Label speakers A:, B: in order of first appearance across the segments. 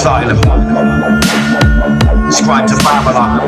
A: ASYLUM. Scribe to Babylon.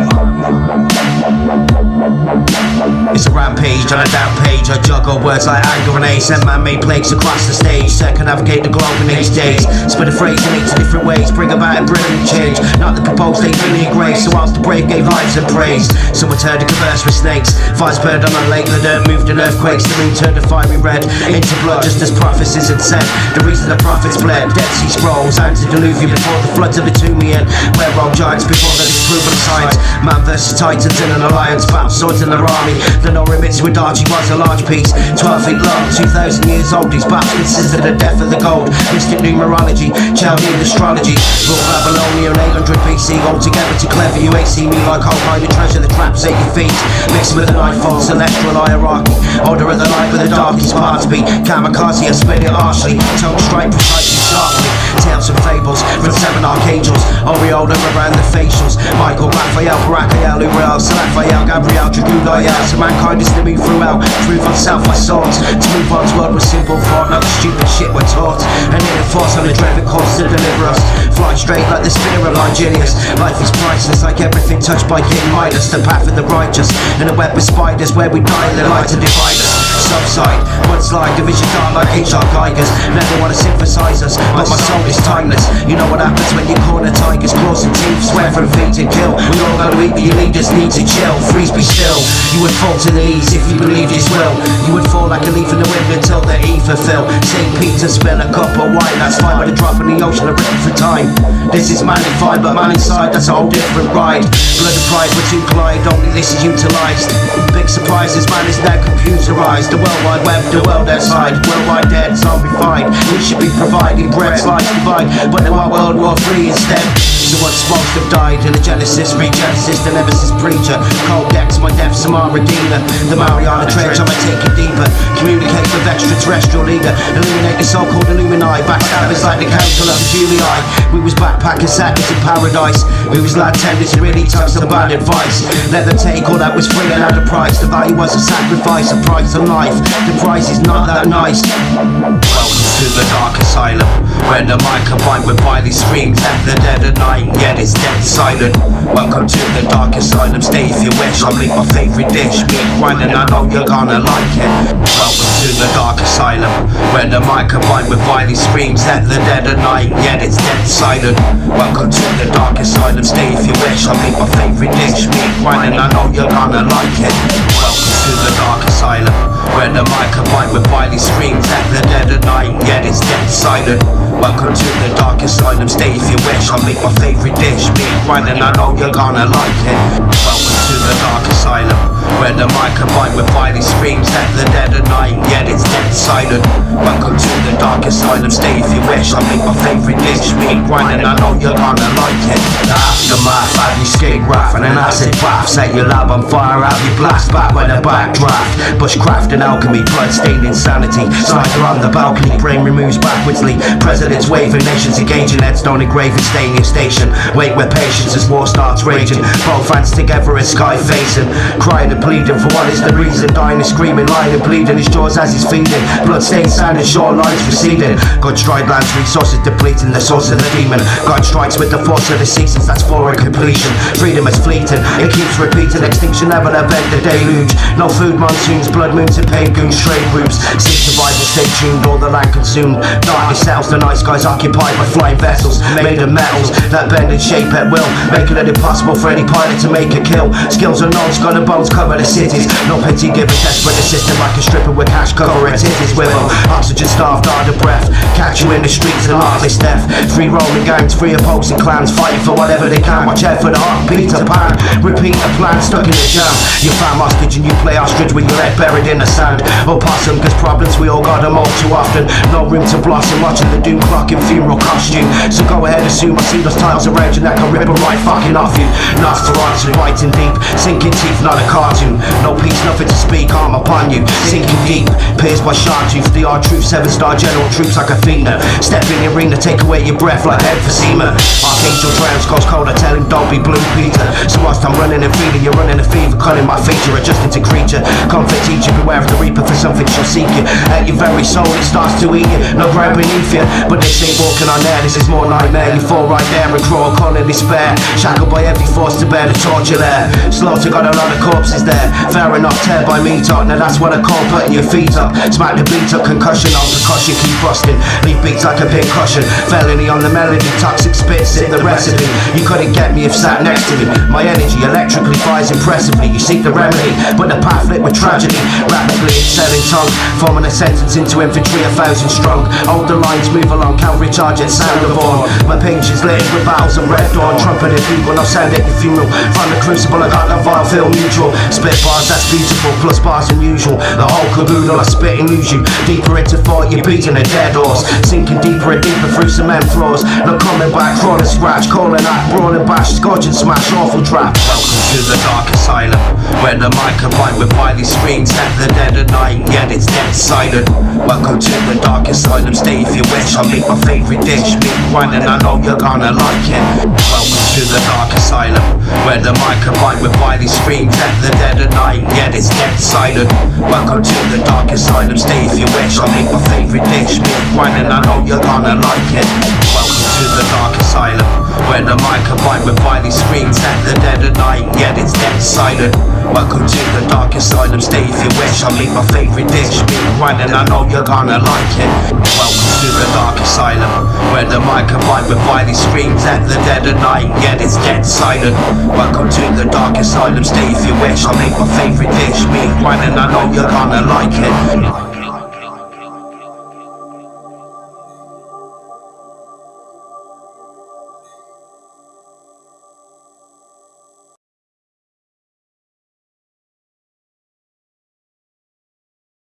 A: It's a rampage on a down page. I juggle words like hand grenades, send man-made plagues across the stage. Circumnavigate the globe in these days. Split a phrase in 80 different ways, bring about a brilliant change. Not the proposed, they really grace. So whilst the brave gave lives and praise, someone turned to converse with snakes. Fires burned on a lake, the dirt moved in earthquakes. The moon turned a fiery red into blood, just as prophecies had said. The reason the prophets bled, Dead Sea Scrolls, antediluvian before the floods of Etumian. Where rolled giants before the disproven science. Man versus titans in an alliance, battle swords in their army. The no remits with Archie was a large piece, 12 feet long, 2,000 years old. These battles consisted of death of the gold, mystic numerology, Chaldean astrology. Rule Babylonian 800 BC, altogether too clever. You ain't see me like I'll hide a treasure that traps at your feet. Mixed with a nightfall, celestial hierarchy. Order of the light where the darkest parts be. Kamikaze, I spit it harshly. Tongue strike precisely, sharply. Tales and fables from 7 archangels. Aureola around the facials. Michael, Raphael, Raphael, Uriel, Raphael, Gabriel, Dragudiel. So mankind is to move throughout. Prove on self I sought. To move on's world with simple thought, not the stupid shit we're taught. And in a force on a dreaded course to deliver us. Fly straight like the spinner of Ligenius. Life is priceless, like everything touched by King Midas. The path of the righteous, and a web with spiders. Where we die in the light to divide us. Subside, one slide, division dark like HR Geigers. Never wanna synthesize us, but my soul is timeless. You know what happens when you corner tigers, claws and teeth, sweat from feet to kill. We all gotta eat, but your leaders need to chill. Freeze, be still. You would fall to the knees if you believe his will. You would fall like a leaf in the wind until the ether fill. St. Peter spill a cup of wine, that's fine, but a drop in the ocean are written for time. This is man defined, but man inside, that's a whole different ride. Blood and pride were two collide, only this is utilised. Big surprises, man is now computerised. The World Wide Web, the world outside. Worldwide dead, zombified. We should be providing bread, slice divide, but now our World War III instead. So once most have died in the Genesis, Regenesis, the Nemesis preacher. Codex, my death, Samar Redeemer. The Mariana Trench, I might take it deeper. Communicate with extraterrestrial leader. Illuminate the so-called Illuminati. Backstabbers like the Council of the Julii. We was backpackers, sackers in paradise. We was lad tenders who really took some bad advice. Let them take all that was free and had a price. The value was a sacrifice, a price of life. The price is not that nice. Welcome to the dark asylum, where the mind combined with wily screams left the dead at night, yet it's dead silent. Welcome to the dark asylum, stay if you wish. I'll make my favourite dish, meat wine, and I know you're gonna like it. Welcome to the dark asylum, where the mind combined with wily screams left the dead at night, yet it's dead silent. Welcome to the dark asylum, stay if you wish. I'll make my favourite dish, meat wine, and I know you're gonna like it. Welcome to the dark asylum, where the mind combined with wily screams left the dead at night, yet it's dead silent. Welcome to the dark asylum, stay if you wish. I'll make my favourite dish, meat wine, and I know you're gonna like it. Welcome to the dark asylum, where the mind combined with wily screams left the dead at night, yet it's dead silent. Welcome to the dark asylum, stay if you wish. I'll make my favourite dish, meat wine, and I know you're gonna like it. The aftermath, had you C.Rap and an acid bath. Set your lab on fire, out you blast back with a backdraft. Bushcraft and alchemy, blood-stained insanity. Sniper on the balcony, brain removes backwardsly. Presidents waving, nations engaging, headstone engraving, stay in your station. Wait with patience as war starts raging. Both hands together as sky facing. Crying and pleading for what is the reason. Dying and screaming, lying and bleeding his jaws as he's feeding. Blood-stained sand and shorelines receding. God strike lands, resources depleting, the source of the demon. God strikes with the force of the seasons, that's for a completion. Freedom is fleeting, it keeps repeating. Extinction never event the deluge. No food monsoons, blood moons and paid goons, trade routes. Seek survival, stay tuned, all the land consumed. Darkness settles, the night skies occupied by flying vessels made of metals that bend and shape at will, making it impossible for any pilot to make a kill. Skills unknown, skull and bones cover the cities. No pity given, desperate assistant like a stripper with cash cover her titties with them. Oxygen starved, hard of breath. Catch you in the streets and heartless death. Three rolling gangs, three opposing clans, fighting for whatever they can. Watch out for the heartbeat of pan. Repeat the plan, stuck in the jam. You found hostage and you play ostrich with your head buried in the sand. Opossum, cause problems we all got them all too often. No room to blossom, watching the doom clock in funeral costume. So go ahead, assume I see those tiles around your neck. I'll rip a right fucking off you. Nosferatu, biting deep, sinking teeth, not a cartoon. No peace, nothing to speak, arm upon you. Sinking deep, pierced by sharp tooth. The R-Truth, 7-star general troops like Athena. Step in the arena, take away your breath like emphysema. Angel drowns, goes cold, I tell him don't be blue Peter. So whilst I'm running and feeding, you're running a fever, calling my feature, adjusting to creature. Comfort teacher, beware of the reaper, for something shall seek you. At your very soul it starts to eat you, no ground beneath you. But this ain't walking on air, this is more nightmare. You fall right there and crawl, calling despair. Shackled by every force to bear the torture there. Slaughter got a lot of corpses there. Fair enough, tear by me talk, now that's what I call putting your feet up. Smack the beat up, concussion on percussion, keep busting. Leave beats like a big cushion. Felony on the melody, toxic spits in the recipe. You couldn't get me if sat next to me. My energy electrically fires impressively. You seek the remedy, but the path lit with tragedy. Rapidly excelling tongue, forming a sentence into infantry 1,000 strong. Hold the lines, move along, cavalry charge at sound of horn. My page is lit with battles and red dawn. Trumpeted people, no sound at your funeral. From the crucible I got the vibe, feel mutual. Spit bars, that's beautiful, plus bars unusual. The whole caboodle I spit and lose you. Deeper into thought, you're beating a dead horse. Sinking deeper and deeper through cement floors. No coming back, crawling scratch, calling out, brawling bash, scorching smash, awful trap. Welcome to the dark asylum, where the mic combined with wily screams at the dead of night, yet it's dead silent. Welcome to the dark asylum, stay if you wish. I'll make my favourite dish, meat wine, and I know you're gonna like it. Welcome to the dark asylum, where the mic combined with wily screams at the dead of night, yet it's dead silent. Welcome to the dark asylum, stay if you wish. I'll make my favourite dish, meat wine, and I know you're gonna like it. Welcome to the dark asylum, where the mic combined with wily screams at the dead of night, yet it's dead silent. Welcome to the dark asylum, stay if you wish. I'll make my favourite dish, meat wine, and I know you're gonna like it. Welcome to the dark asylum, where the mic combined with wily screams at the dead of night, yet it's dead silent. Welcome to the dark asylum, stay if you wish. I'll make my favourite dish, meat wine, and I know you're gonna like it.